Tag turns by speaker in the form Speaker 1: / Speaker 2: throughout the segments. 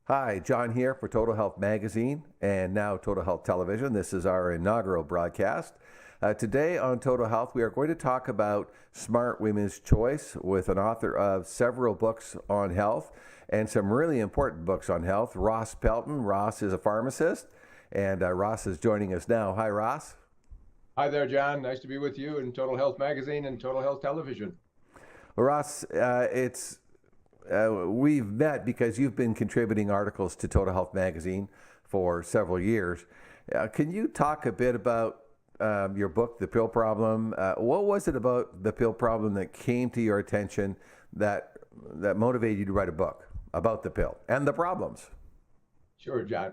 Speaker 1: Hi, John here for Total Health Magazine and now Total Health Television. This is our inaugural broadcast. Today on Total Health, we are going to talk about Smart Women's Choice with an author of several books on health and some really important books on health, Ross Pelton. Ross is a pharmacist, and Ross is joining us now. Hi, Ross.
Speaker 2: Hi there, John. Nice to be with you in Total Health Magazine and Total Health Television.
Speaker 1: Well, Ross, we've met because you've been contributing articles to Total Health Magazine for several years. Can you talk a bit about your book, The Pill Problem? What was it about the pill problem that came to your attention that motivated you to write a book about the pill and the problems?
Speaker 2: Sure, John.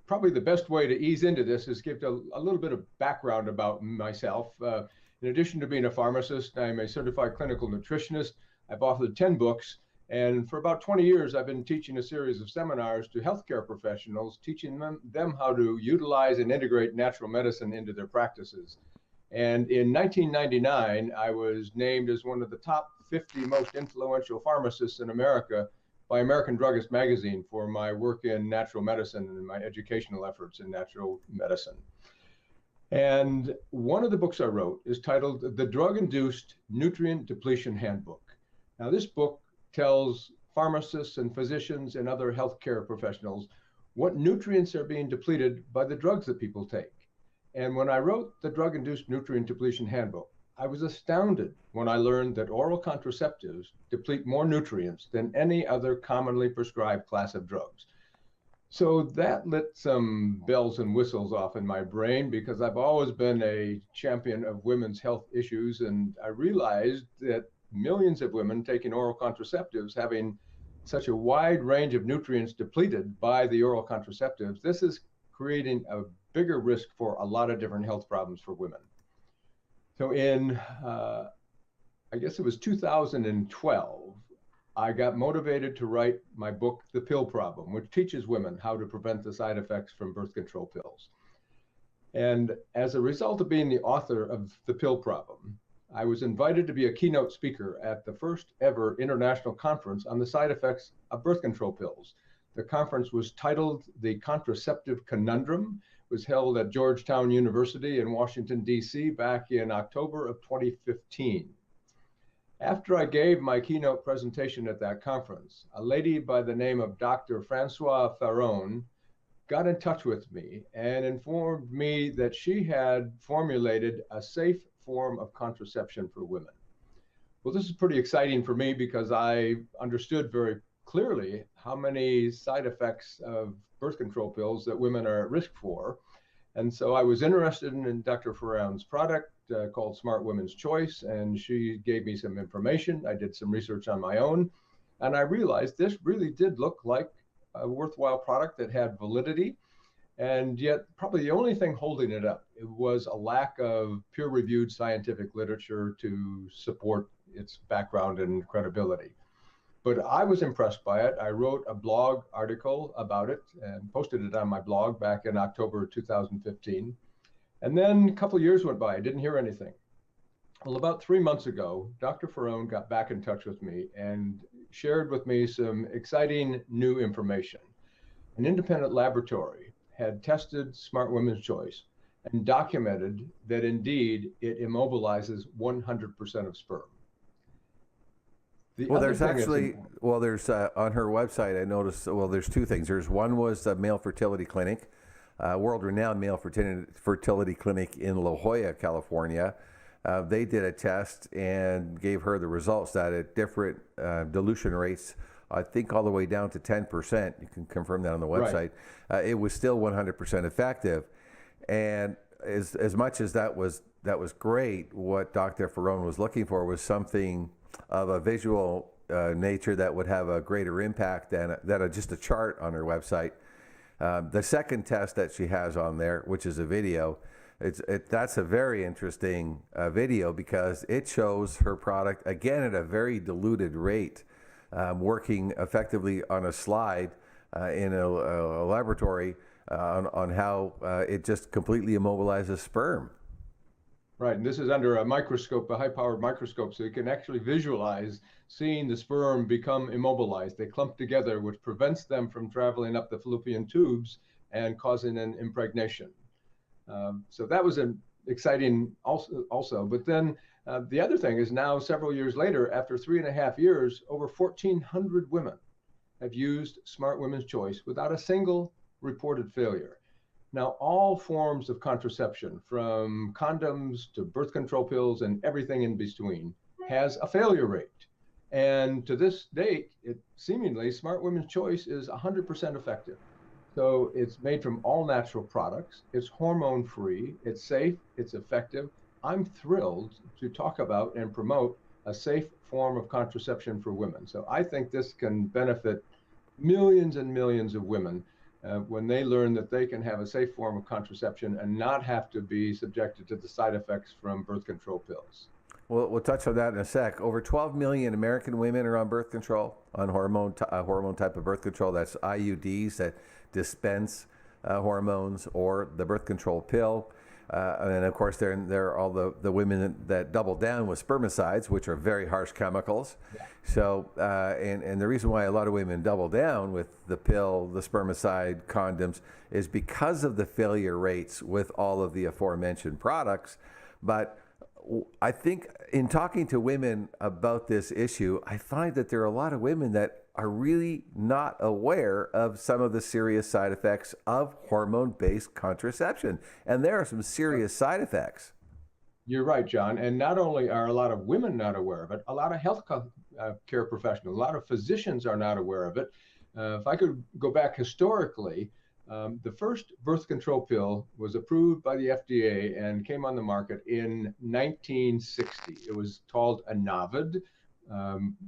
Speaker 2: Probably the best way to ease into this is give a little bit of background about myself. In addition to being a pharmacist, I'm a certified clinical nutritionist. I've authored 10 books. And for about 20 years, I've been teaching a series of seminars to healthcare professionals, teaching them how to utilize and integrate natural medicine into their practices. And in 1999, I was named as one of the top 50 most influential pharmacists in America by American Druggist magazine for my work in natural medicine and my educational efforts in natural medicine. And one of the books I wrote is titled The Drug-Induced Nutrient Depletion Handbook. Now, this book tells pharmacists and physicians and other healthcare professionals what nutrients are being depleted by the drugs that people take. And when I wrote the Drug-Induced Nutrient Depletion Handbook, I was astounded when I learned that oral contraceptives deplete more nutrients than any other commonly prescribed class of drugs. So that lit some bells and whistles off in my brain because I've always been a champion of women's health issues, and I realized that millions of women taking oral contraceptives having such a wide range of nutrients depleted by the oral contraceptives, this is creating a bigger risk for a lot of different health problems for women. So I guess it was 2012, I got motivated to write my book, The Pill Problem, which teaches women how to prevent the side effects from birth control pills. And as a result of being the author of The Pill Problem, I was invited to be a keynote speaker at the first ever international conference on the side effects of birth control pills. The conference was titled The Contraceptive Conundrum. It was held at Georgetown University in Washington, D.C. back in October of 2015. After I gave my keynote presentation at that conference, a lady by the name of Dr. Francois Farron got in touch with me and informed me that she had formulated a safe form of contraception for women. Well, this is pretty exciting for me because I understood very clearly how many side effects of birth control pills that women are at risk for. And so I was interested in Dr. Farron's product called Smart Women's Choice, and she gave me some information. I did some research on my own, and I realized this really did look like a worthwhile product that had validity. And yet, probably the only thing holding it up was a lack of peer-reviewed scientific literature to support its background and credibility. But I was impressed by it. I wrote a blog article about it and posted it on my blog back in October 2015. And then a couple of years went by. I didn't hear anything. Well, about 3 months ago, Dr. Farron got back in touch with me and shared with me some exciting new information. An independent laboratory had tested Smart Women's Choice and documented that indeed it immobilizes 100% of sperm.
Speaker 1: Well, there's actually, there's on her website, I noticed, there's two things. There's one was the male fertility clinic, world-renowned male fertility clinic in La Jolla, California. They did a test and gave her the results that at different dilution rates, I think all the way down to 10%. You can confirm that on the website. Right. It was still 100% effective. And as much as that was great, what Dr. Farron was looking for was something of a visual nature that would have a greater impact than just a chart on her website. The second test that she has on there, which is a video, that's a very interesting video because it shows her product, again, at a very diluted rate, working effectively on a slide in a laboratory on how it just completely immobilizes sperm.
Speaker 2: Right, and this is under a microscope, a high-powered microscope, so you can actually visualize seeing the sperm become immobilized. They clump together, which prevents them from traveling up the fallopian tubes and causing an impregnation. So that was an exciting also. But then the other thing is now, several years later, after 3.5 years, over 1,400 women have used Smart Women's Choice without a single reported failure. Now, all forms of contraception, from condoms to birth control pills and everything in between, has a failure rate. And to this date, seemingly Smart Women's Choice is 100% effective. So it's made from all natural products. It's hormone free. It's safe. It's effective. I'm thrilled to talk about and promote a safe form of contraception for women. So I think this can benefit millions and millions of women when they learn that they can have a safe form of contraception and not have to be subjected to the side effects from birth control pills.
Speaker 1: We'll touch on that in a sec. Over 12 million American women are on birth control, on hormone type of birth control. That's IUDs that dispense hormones, or the birth control pill. And of course, there are all the women that double down with spermicides, which are very harsh chemicals. Yeah. So, and the reason why a lot of women double down with the pill, the spermicide, condoms, is because of the failure rates with all of the aforementioned products. But I think in talking to women about this issue, I find that there are a lot of women that are really not aware of some of the serious side effects of hormone-based contraception. And there are some serious side effects.
Speaker 2: You're right, John. And not only are a lot of women not aware of it, a lot of health care professionals, a lot of physicians are not aware of it. If I could go back historically, the first birth control pill was approved by the FDA and came on the market in 1960. It was called Anavid,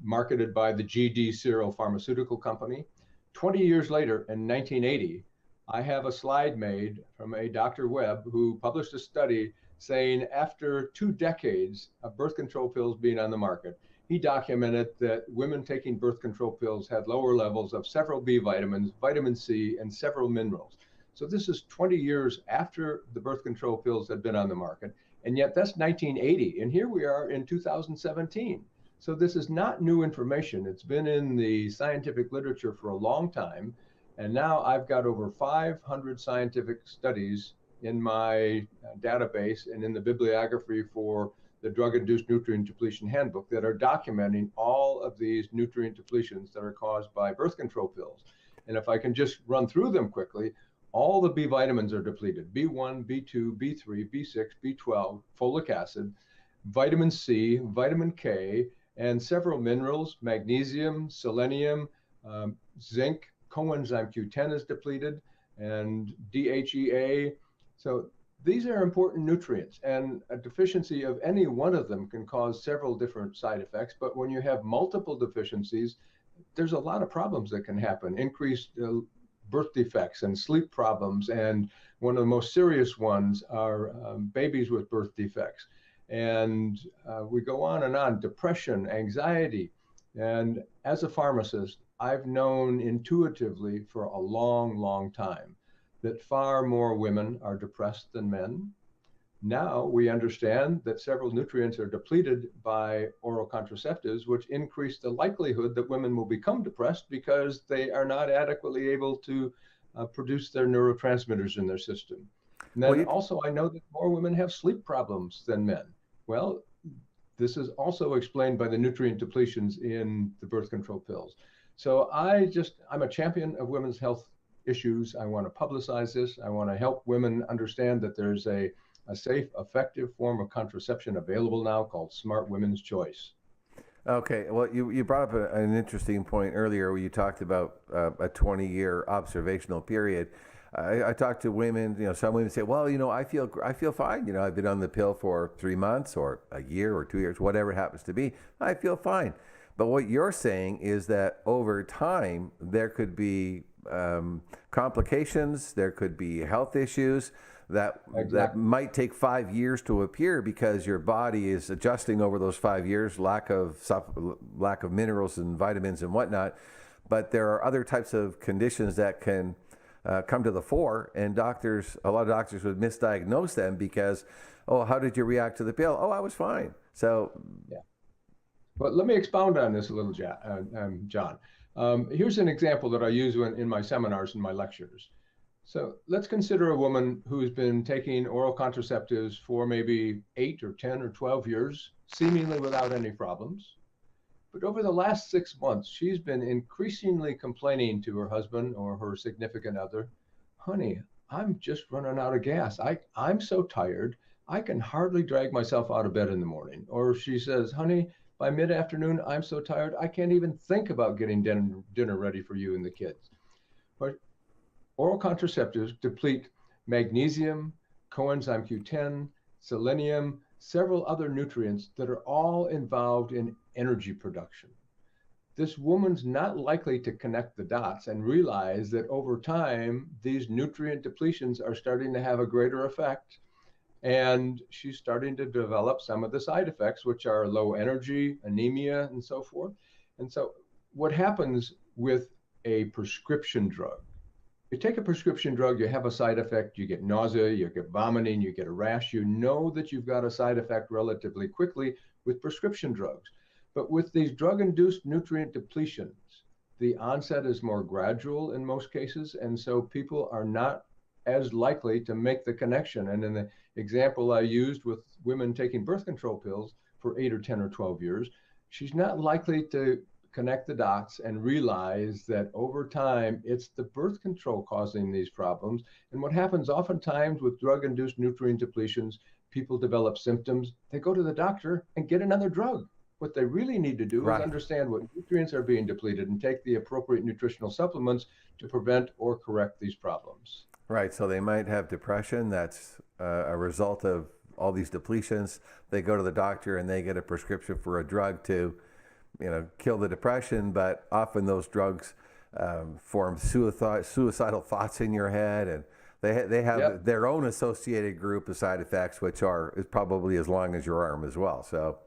Speaker 2: marketed by the GD Searle Pharmaceutical Company. 20 years later, in 1980, I have a slide made from a Dr. Webb who published a study saying after 2 decades of birth control pills being on the market, he documented that women taking birth control pills had lower levels of several B vitamins, vitamin C, and several minerals. So this is 20 years after the birth control pills had been on the market. And yet that's 1980. And here we are in 2017. So this is not new information. It's been in the scientific literature for a long time. And now I've got over 500 scientific studies in my database and in the bibliography for the Drug-Induced Nutrient Depletion Handbook that are documenting all of these nutrient depletions that are caused by birth control pills. And if I can just run through them quickly, all the B vitamins are depleted: B1, B2, B3, B6, B12, folic acid, vitamin C, vitamin K, and several minerals: magnesium, selenium, zinc, coenzyme Q10 is depleted, and DHEA. So these are important nutrients, and a deficiency of any one of them can cause several different side effects. But when you have multiple deficiencies, there's a lot of problems that can happen: increased birth defects and sleep problems. And one of the most serious ones are babies with birth defects. And we go on, depression, anxiety. And as a pharmacist, I've known intuitively for a long, long time that far more women are depressed than men. Now we understand that several nutrients are depleted by oral contraceptives, which increase the likelihood that women will become depressed because they are not adequately able to produce their neurotransmitters in their system. And then also, I know that more women have sleep problems than men. Well, this is also explained by the nutrient depletions in the birth control pills. So I'm a champion of women's health issues. I want to publicize this. I want to help women understand that there's a safe, effective form of contraception available now called Smart Women's Choice.
Speaker 1: Okay, well, you brought up an interesting point earlier where you talked about a 20-year observational period. I talked to women, some women say, well, I feel fine. I've been on the pill for 3 months or a year or 2 years, whatever it happens to be. I feel fine. But what you're saying is that over time, there could be complications, there could be health issues that might take 5 years to appear because your body is adjusting over those 5 years, lack of minerals and vitamins and whatnot. But there are other types of conditions that can come to the fore, and a lot of doctors would misdiagnose them because, oh, how did you react to the pill? Oh, I was fine. So,
Speaker 2: Yeah. But let me expound on this a little, John. Here's an example that I use in my seminars and my lectures. So let's consider a woman who's been taking oral contraceptives for maybe 8 or 10 or 12 years, seemingly without any problems. But over the last 6 months, she's been increasingly complaining to her husband or her significant other, honey, I'm just running out of gas. I'm so tired, I can hardly drag myself out of bed in the morning. Or she says, honey, by mid-afternoon, I'm so tired, I can't even think about getting dinner ready for you and the kids. But oral contraceptives deplete magnesium, coenzyme Q10, selenium, several other nutrients that are all involved in energy production. This woman's not likely to connect the dots and realize that over time, these nutrient depletions are starting to have a greater effect. And she's starting to develop some of the side effects, which are low energy, anemia, and so forth. And so, what happens with a prescription drug? You take a prescription drug, you have a side effect, you get nausea, you get vomiting, you get a rash. You know that you've got a side effect relatively quickly with prescription drugs. But with these drug-induced nutrient depletions, the onset is more gradual in most cases, and so people are not as likely to make the connection. And in the example I used with women taking birth control pills for 8 or 10 or 12 years, she's not likely to connect the dots and realize that over time it's the birth control causing these problems. And what happens oftentimes with drug-induced nutrient depletions, people develop symptoms, they go to the doctor and get another drug. What they really need to do is understand what nutrients are being depleted and take the appropriate nutritional supplements to prevent or correct these problems.
Speaker 1: Right, so they might have depression that's a result of all these depletions. They go to the doctor and they get a prescription for a drug to kill the depression, but often those drugs form suicidal thoughts in your head, and they have their own associated group of side effects, which is probably as long as your arm as well. So,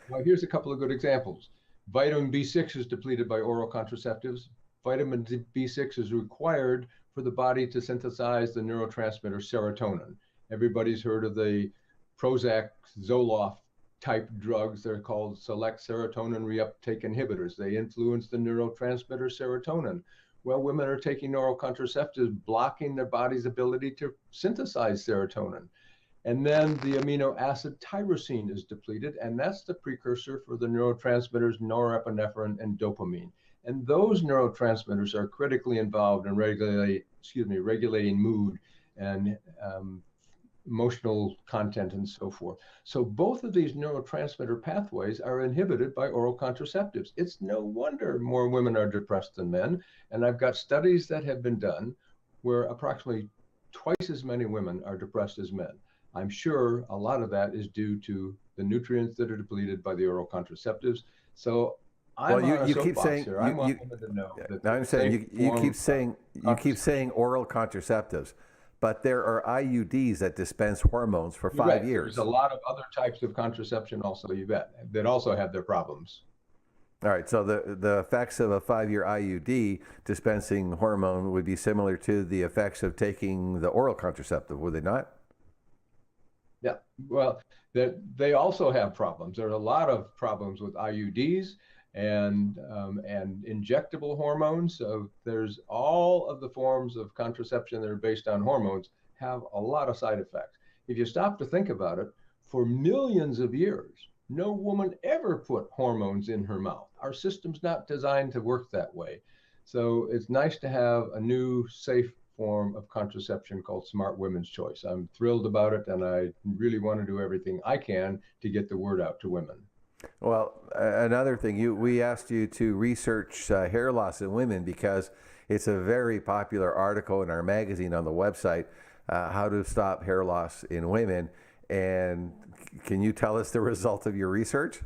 Speaker 2: well, here's a couple of good examples. Vitamin B6 is depleted by oral contraceptives. Vitamin B6 is required for the body to synthesize the neurotransmitter serotonin. Everybody's heard of the Prozac, Zoloft type drugs. They're called select serotonin reuptake inhibitors. They influence the neurotransmitter serotonin. Well, women are taking oral contraceptives, blocking their body's ability to synthesize serotonin. And then the amino acid tyrosine is depleted, and that's the precursor for the neurotransmitters norepinephrine and dopamine. And those neurotransmitters are critically involved in regulating mood and emotional content and so forth. So both of these neurotransmitter pathways are inhibited by oral contraceptives. It's no wonder more women are depressed than men. And I've got studies that have been done where approximately twice as many women are depressed as men. I'm sure a lot of that is due to the nutrients that are depleted by the oral contraceptives. So
Speaker 1: you keep saying you keep saying oral contraceptives, but there are IUDs that dispense hormones for 5 years.
Speaker 2: There's a lot of other types of contraception also, you bet, that also have their problems.
Speaker 1: All right, so the effects of a 5-year IUD dispensing hormone would be similar to the effects of taking the oral contraceptive, would they not?
Speaker 2: Yeah, well, they also have problems. There are a lot of problems with IUDs and injectable hormones. So there's all of the forms of contraception that are based on hormones have a lot of side effects. If you stop to think about it, for millions of years, no woman ever put hormones in her mouth. Our system's not designed to work that way. So it's nice to have a new, safe form of contraception called Smart Women's Choice. I'm thrilled about it, and I really want to do everything I can to get the word out to women.
Speaker 1: Well, another thing, we asked you to research hair loss in women because it's a very popular article in our magazine on the website, How to Stop Hair Loss in Women. And can you tell us the result of your research?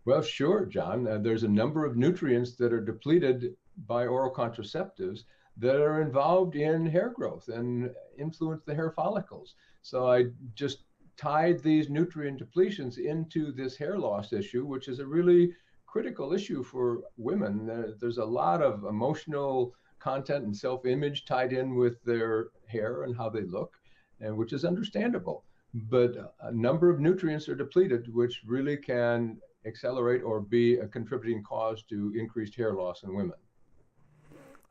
Speaker 2: Well, sure, John. There's a number of nutrients that are depleted by oral contraceptives that are involved in hair growth and influence the hair follicles. So I just tied these nutrient depletions into this hair loss issue, which is a really critical issue for women. There's a lot of emotional content and self-image tied in with their hair and how they look, and which is understandable. But a number of nutrients are depleted, which really can accelerate or be a contributing cause to increased hair loss in women.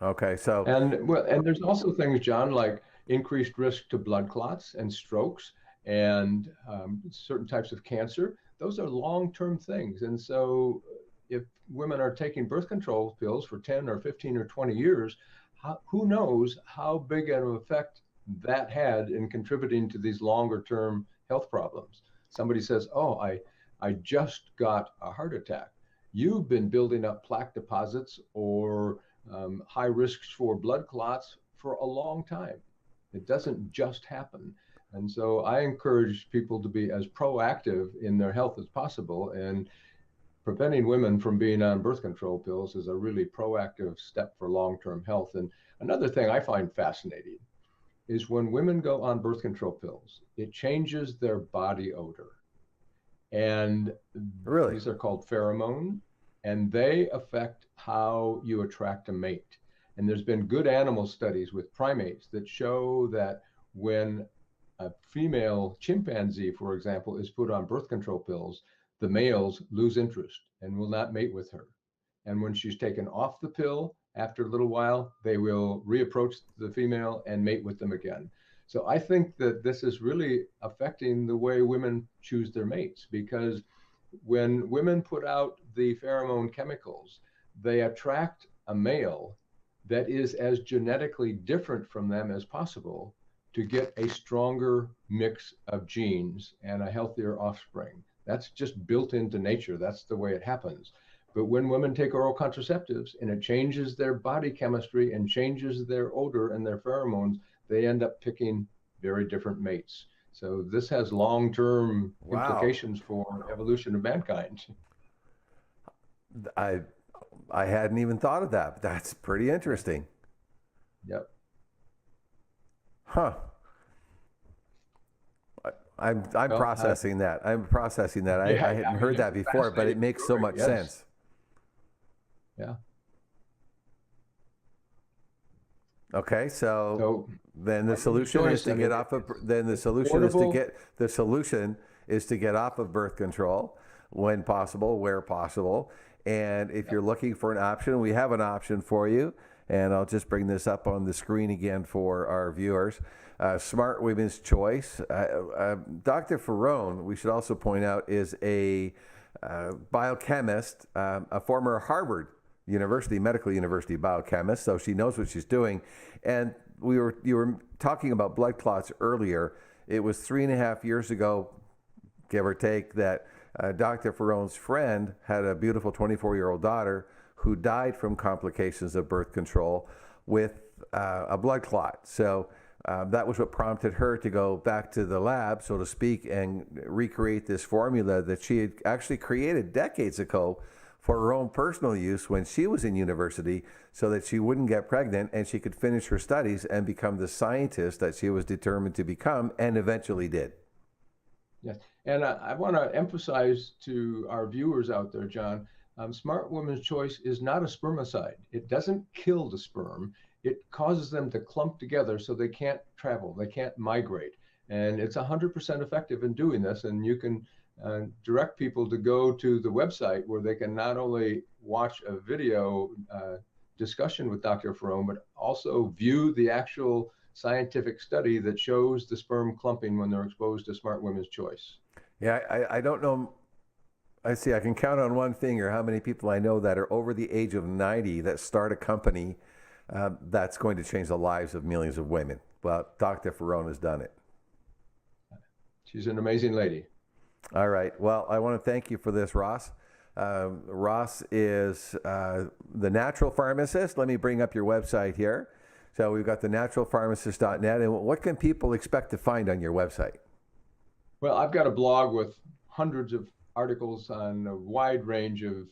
Speaker 1: Okay, so
Speaker 2: And there's also things, John, like increased risk to blood clots and strokes and certain types of cancer. Those are long-term things. And so if women are taking birth control pills for 10 or 15 or 20 years, who knows how big an effect that had in contributing to these longer-term health problems. Somebody says, oh, I just got a heart attack. You've been building up plaque deposits or high risks for blood clots for a long time. It doesn't just happen. And so I encourage people to be as proactive in their health as possible. And preventing women from being on birth control pills is a really proactive step for long-term health. And another thing I find fascinating is when women go on birth control pills, it changes their body odor. And
Speaker 1: really,
Speaker 2: these are called pheromones, and they affect how you attract a mate. And there's been good animal studies with primates that show that when a female chimpanzee, for example, is put on birth control pills, the males lose interest and will not mate with her. And when she's taken off the pill, after a little while, they will reapproach the female and mate with them again. So I think that this is really affecting the way women choose their mates, because when women put out the pheromone chemicals, they attract a male that is as genetically different from them as possible to get a stronger mix of genes and a healthier offspring. That's just built into nature. That's the way it happens. But when women take oral contraceptives and it changes their body chemistry and changes their odor and their pheromones, they end up picking very different mates. So this has long-term implications for evolution of mankind.
Speaker 1: I I hadn't even thought of that. But that's pretty interesting.
Speaker 2: Yep.
Speaker 1: Huh. I'm
Speaker 2: Well,
Speaker 1: processing that. I'm processing that. I
Speaker 2: yeah,
Speaker 1: hadn't
Speaker 2: I mean,
Speaker 1: heard that
Speaker 2: it's a
Speaker 1: before, but it
Speaker 2: fascinating
Speaker 1: makes so
Speaker 2: story.
Speaker 1: much
Speaker 2: Yes.
Speaker 1: sense.
Speaker 2: Yeah.
Speaker 1: Okay, so
Speaker 2: So
Speaker 1: then the
Speaker 2: women's
Speaker 1: solution is
Speaker 2: choice,
Speaker 1: to
Speaker 2: I
Speaker 1: get
Speaker 2: mean,
Speaker 1: off of.
Speaker 2: it's
Speaker 1: Then
Speaker 2: affordable.
Speaker 1: the solution is to get off of birth control when possible, where possible. And if you're looking for an option, we have an option for you. And I'll just bring this up on the screen again for our viewers. Smart Women's Choice. Dr. Ferrone, we should also point out, is a biochemist, a former Harvard University, medical university biochemist, so she knows what she's doing. And you were talking about blood clots earlier. It was 3.5 years ago, give or take, that Dr. Ferrone's friend had a beautiful 24-year-old daughter who died from complications of birth control with a blood clot. So that was what prompted her to go back to the lab, so to speak, and recreate this formula that she had actually created decades ago for her own personal use when she was in university, so that she wouldn't get pregnant and she could finish her studies and become the scientist that she was determined to become, and eventually did.
Speaker 2: Yes. And I want to emphasize to our viewers out there, John, Smart Women's Choice is not a spermicide. It doesn't kill the sperm. It causes them to clump together so they can't travel, they can't migrate. And it's 100% effective in doing this. And you can direct people to go to the website where they can not only watch a video discussion with Dr. Ferrone, but also view the actual scientific study that shows the sperm clumping when they're exposed to Smart Women's Choice.
Speaker 1: Yeah, I don't know. I see. I can count on one finger how many people I know that are over the age of 90 that start a company that's going to change the lives of millions of women. Well, Dr. Ferrone has done it.
Speaker 2: She's an amazing lady.
Speaker 1: All right. Well, I want to thank you for this, Ross. Ross is the natural pharmacist. Let me bring up your website here. So we've got thenaturalpharmacist.net. And what can people expect to find on your website?
Speaker 2: Well, I've got a blog with hundreds of articles on a wide range of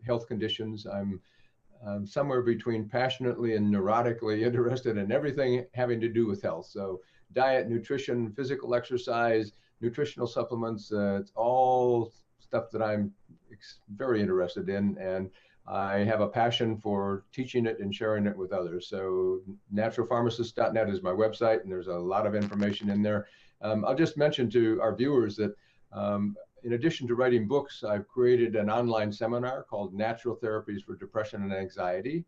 Speaker 2: health conditions. I'm somewhere between passionately and neurotically interested in everything having to do with health. So diet, nutrition, physical exercise, nutritional supplements, it's all stuff that I'm very interested in. And I have a passion for teaching it and sharing it with others. So naturalpharmacist.net is my website, and there's a lot of information in there. I'll just mention to our viewers that in addition to writing books, I've created an online seminar called Natural Therapies for Depression and Anxiety.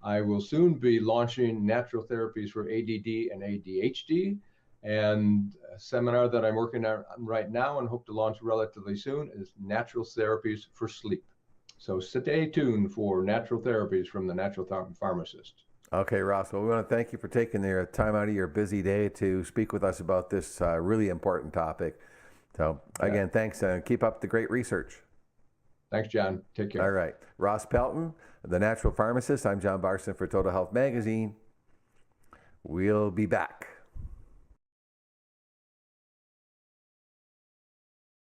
Speaker 2: I will soon be launching natural therapies for ADD and ADHD. And a seminar that I'm working on right now and hope to launch relatively soon is Natural Therapies for Sleep. So stay tuned for natural therapies from the Natural Pharmacist.
Speaker 1: Okay, Ross. Well, we want to thank you for taking the time out of your busy day to speak with us about this really important topic. So again, thanks, and keep up the great research.
Speaker 2: Thanks, John. Take care.
Speaker 1: All right. Ross Pelton, the Natural Pharmacist. I'm John Barson for Total Health Magazine. We'll be back.